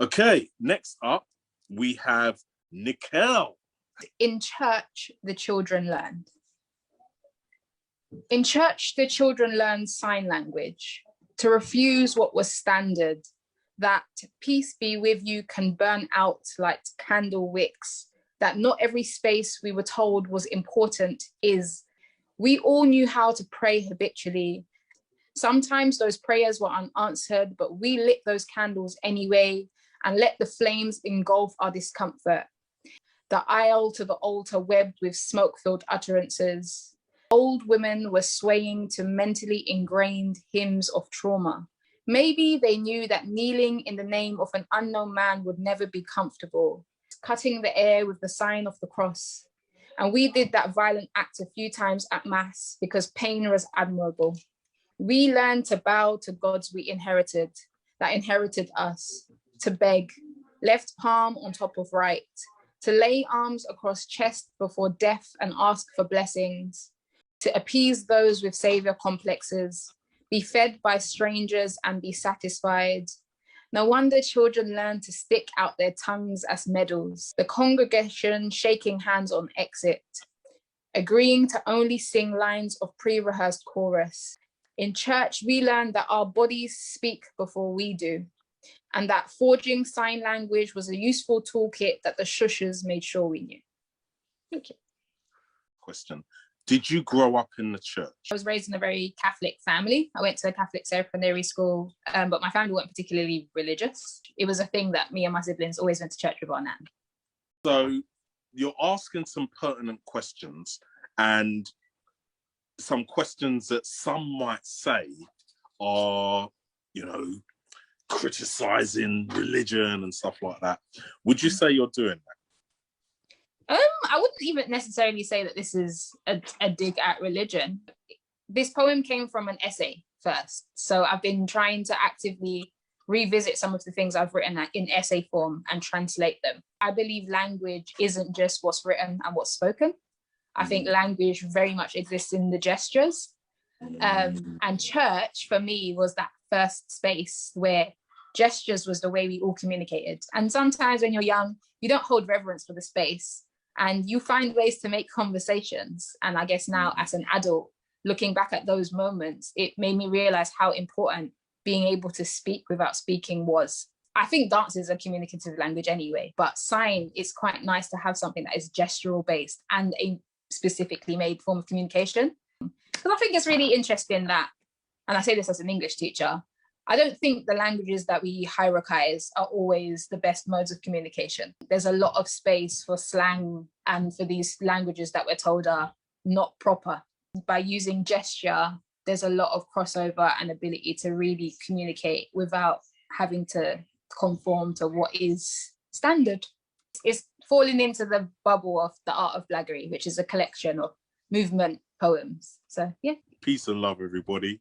Okay, next up, we have Niquelle. In church, the children learned. In church, the children learned sign language to refuse what was standard, that peace be with you can burn out like candle wicks, that not every space we were told was important is. We all knew how to pray habitually. Sometimes those prayers were unanswered, but we lit those candles anyway and let the flames engulf our discomfort. The aisle to the altar webbed with smoke-filled utterances. Old women were swaying to mentally ingrained hymns of trauma. Maybe they knew that kneeling in the name of an unknown man would never be comfortable, cutting the air with the sign of the cross. And we did that violent act a few times at Mass because pain was admirable. We learned to bow to gods we inherited, that inherited us, to beg, left palm on top of right, to lay arms across chest before death and ask for blessings, to appease those with savior complexes, be fed by strangers and be satisfied. No wonder children learn to stick out their tongues as medals, the congregation shaking hands on exit, agreeing to only sing lines of pre-rehearsed chorus. In church, we learned that our bodies speak before we do, and that forging sign language was a useful toolkit that the shushers made sure we knew. Thank you. Question. Did you grow up in the church? I was raised in a very Catholic family. I went to a Catholic secondary school, but my family weren't particularly religious. It was a thing that me and my siblings always went to church with our nan. So you're asking some pertinent questions, and some questions that some might say are, you know, criticizing religion and stuff like that. Would you say you're doing that? I wouldn't even necessarily say that this is a dig at religion. This poem came from an essay first. So I've been trying to actively revisit some of the things I've written in essay form and translate them. I believe language isn't just what's written and what's spoken. I think language very much exists in the gestures. And church, for me, was that first space where gestures was the way we all communicated. And sometimes when you're young, you don't hold reverence for the space and you find ways to make conversations. And I guess now as an adult, looking back at those moments, it made me realize how important being able to speak without speaking was. I think dance is a communicative language anyway, but sign, it's quite nice to have something that is gestural based and a specifically made form of communication. Because I think it's really interesting that, and I say this as an English teacher, I don't think the languages that we hierarchize are always the best modes of communication. There's a lot of space for slang and for these languages that we're told are not proper. By using gesture, there's a lot of crossover and ability to really communicate without having to conform to what is standard. It's falling into the bubble of the Art of Blaggery, which is a collection of movement poems. So, yeah. Peace and love, everybody.